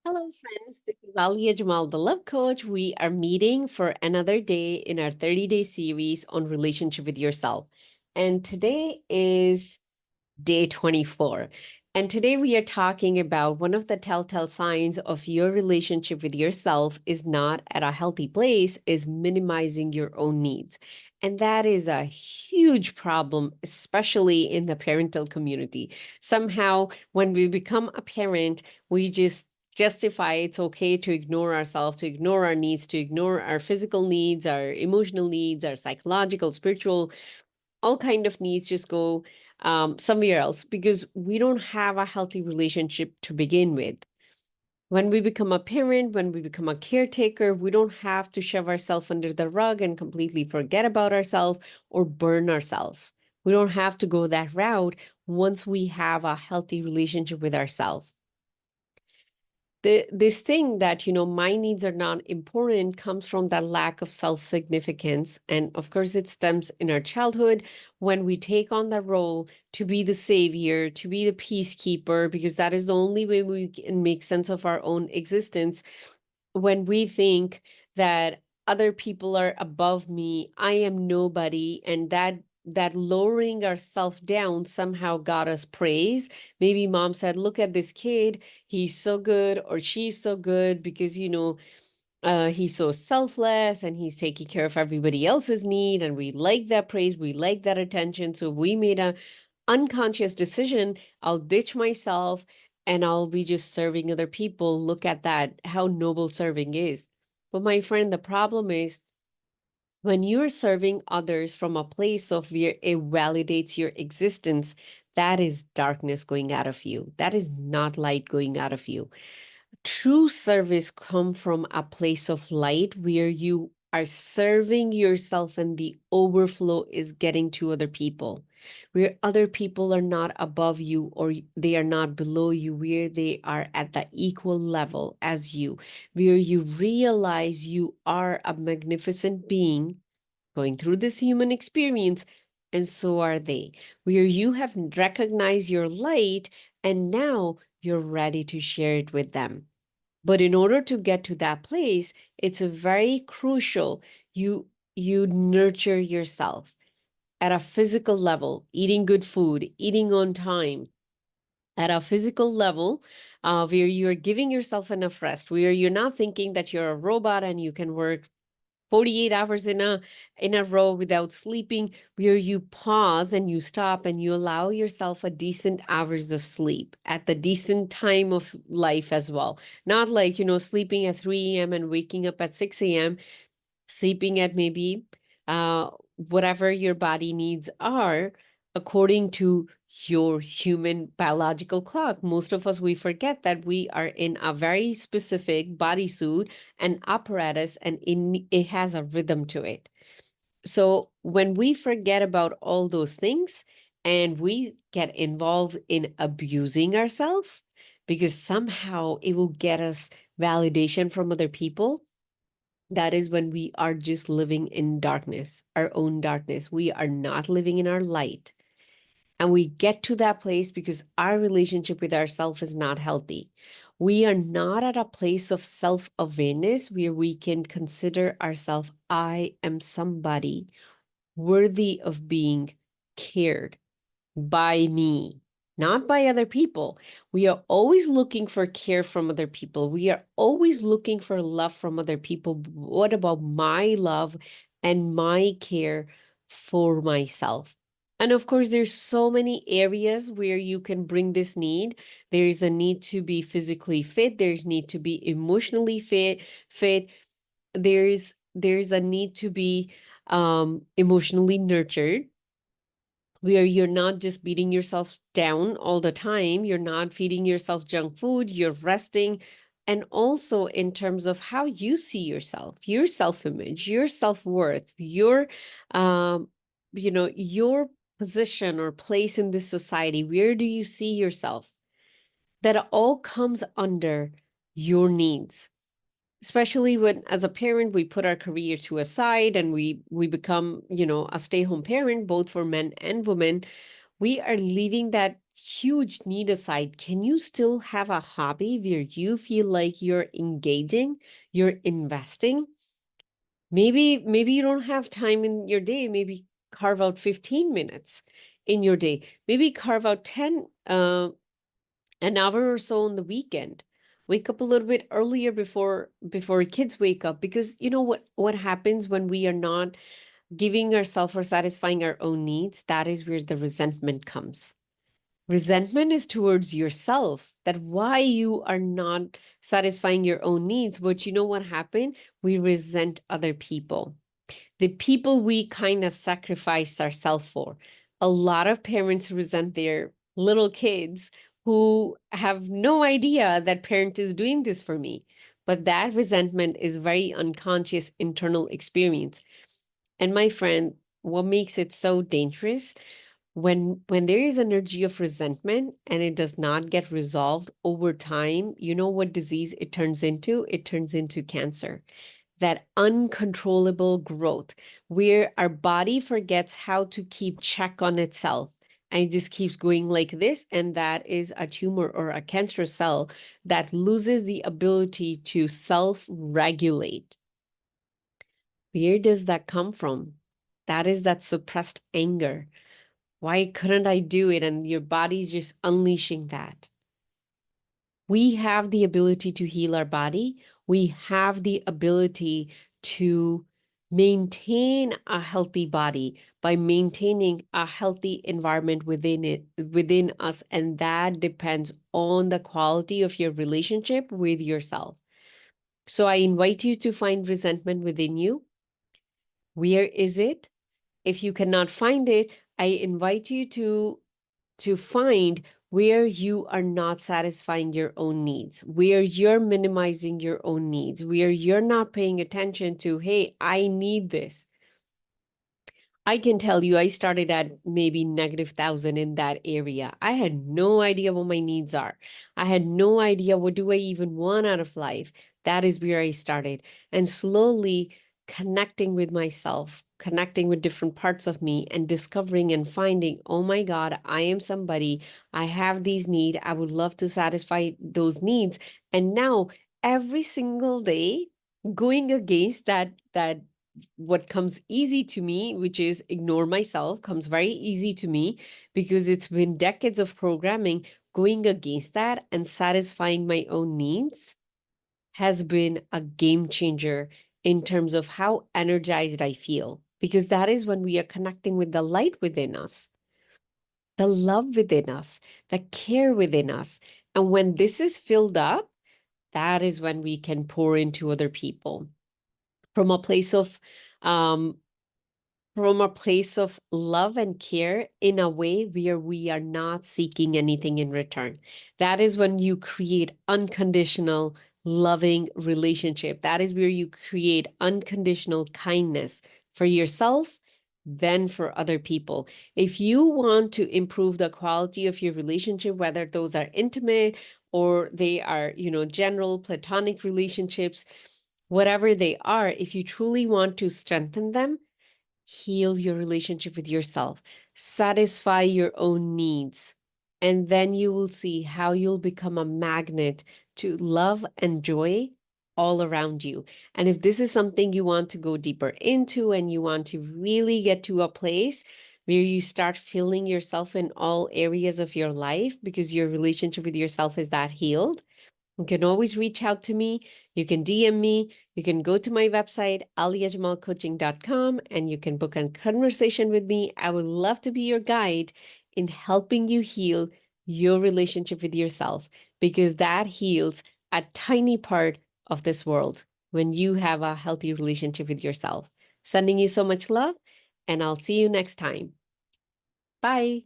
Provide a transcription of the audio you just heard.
Hello, friends. This is Alia Jamal, the Love Coach. We are meeting for another day in our 30-day series on relationship with yourself. And today is day 24. And today we are talking about one of the telltale signs of your relationship with yourself is not at a healthy place, is minimizing your own needs. And that is a huge problem, especially in the parental community. Somehow, when we become a parent, we just justify it's okay to ignore ourselves, to ignore our needs, to ignore our physical needs, our emotional needs, our psychological, spiritual, all kind of needs just go somewhere else because we don't have a healthy relationship to begin with. When we become a parent, when we become a caretaker, we don't have to shove ourselves under the rug and completely forget about ourselves or burn ourselves. We don't have to go that route once we have a healthy relationship with ourselves. This thing that my needs are not important comes from that lack of self-significance, and of course it stems in our childhood when we take on the role to be the savior, to be the peacekeeper, because that is the only way we can make sense of our own existence. When we think that other people are above me, I am nobody, and that lowering ourselves down somehow got us praise. Maybe mom said, look at this kid, he's so good, or she's so good because he's so selfless and he's taking care of everybody else's need, and we like that praise, we like that attention. So we made a unconscious decision, I'll ditch myself and I'll be just serving other people. Look at that, how noble serving is. But my friend, the problem is when you're serving others from a place of where it validates your existence, that is darkness going out of you. That is not light going out of you. True service come from a place of light where you are serving yourself and the overflow is getting to other people, where other people are not above you or they are not below you, where they are at the equal level as you, where you realize you are a magnificent being going through this human experience, and so are they, where you have recognized your light and now you're ready to share it with them. But in order to get to that place, it's a very crucial you nurture yourself at a physical level, eating good food, eating on time, at a physical level, where you're giving yourself enough rest, where you're not thinking that you're a robot and you can work 48 hours in a row without sleeping, where you pause and you stop and you allow yourself a decent hours of sleep at the decent time of life as well. Not like, sleeping at 3 a.m. and waking up at 6 a.m., sleeping at maybe whatever your body needs are according to your human biological clock. Most of us, we forget that we are in a very specific bodysuit and apparatus, and it has a rhythm to it. So when we forget about all those things and we get involved in abusing ourselves because somehow it will get us validation from other people, that is when we are just living in darkness, our own darkness. We are not living in our light. And we get to that place because our relationship with ourselves is not healthy. We are not at a place of self awareness where we can consider ourselves, I am somebody worthy of being cared by me, not by other people. We are always looking for care from other people. We are always looking for love from other people. What about my love and my care for myself? And of course, there's so many areas where you can bring this need. There's a need to be physically fit. There's need to be emotionally fit. There's a need to be emotionally nurtured, where you're not just beating yourself down all the time, you're not feeding yourself junk food, you're resting. And also in terms of how you see yourself, your self-image, your self-worth, um, your position or place in this society, where do you see yourself? That all comes under your needs, especially when as a parent we put our career to a side and we become a stay-home parent, both for men and women. We are leaving that huge need aside, can you still have a hobby where you feel like you're engaging, you're investing? Maybe you don't have time in your day. Maybe carve out 15 minutes in your day. Maybe carve out 10 an hour or so on the weekend. Wake up a little bit earlier before kids wake up, because you know what happens when we are not giving ourselves or satisfying our own needs? That is where the resentment comes. Resentment is towards yourself, that why you are not satisfying your own needs. But you know what happened? We resent other people, the people we kind of sacrificed ourselves for. A lot of parents resent their little kids who have no idea that parent is doing this for me. But that resentment is very unconscious internal experience. And my friend, what makes it so dangerous, when there is energy of resentment and it does not get resolved over time, you know what disease it turns into? It turns into cancer. That uncontrollable growth where our body forgets how to keep check on itself and it just keeps going like this, and that is a tumor or a cancerous cell that loses the ability to self-regulate. Where does that come from? That is that suppressed anger. Why couldn't I do it? And your body's just unleashing that. We have the ability to heal our body. We have the ability to maintain a healthy body by maintaining a healthy environment within us. And that depends on the quality of your relationship with yourself. So I invite you to find resentment within you. Where is it? If you cannot find it, I invite you to find where you are not satisfying your own needs, where you're minimizing your own needs, where you're not paying attention to, hey, I need this. I can tell you, I started at maybe -1,000 in that area. I had no idea what my needs are. I had no idea what do I even want out of life. That is where I started. And slowly connecting with myself, connecting with different parts of me and discovering and finding, oh my God, I am somebody. I have these needs. I would love to satisfy those needs. And now every single day, going against that what comes easy to me, which is ignore myself, comes very easy to me because it's been decades of programming. Going against that and satisfying my own needs has been a game changer in terms of how energized I feel, because that is when we are connecting with the light within us, the love within us, the care within us. And when this is filled up, that is when we can pour into other people from a place of um, love and care in a way where we are not seeking anything in return. That is when you create unconditional, loving relationship. That is where you create unconditional kindness for yourself, then for other people. If you want to improve the quality of your relationship, whether those are intimate or they are, general platonic relationships, whatever they are, if you truly want to strengthen them, heal your relationship with yourself, satisfy your own needs, and then you will see how you'll become a magnet to love and joy all around you. And if this is something you want to go deeper into and you want to really get to a place where you start feeling yourself in all areas of your life because your relationship with yourself is that healed, you can always reach out to me. You can DM me. You can go to my website, aliajamalcoaching.com, and you can book a conversation with me. I would love to be your guide in helping you heal your relationship with yourself, because that heals a tiny part of this world when you have a healthy relationship with yourself. Sending you so much love, and I'll see you next time. Bye.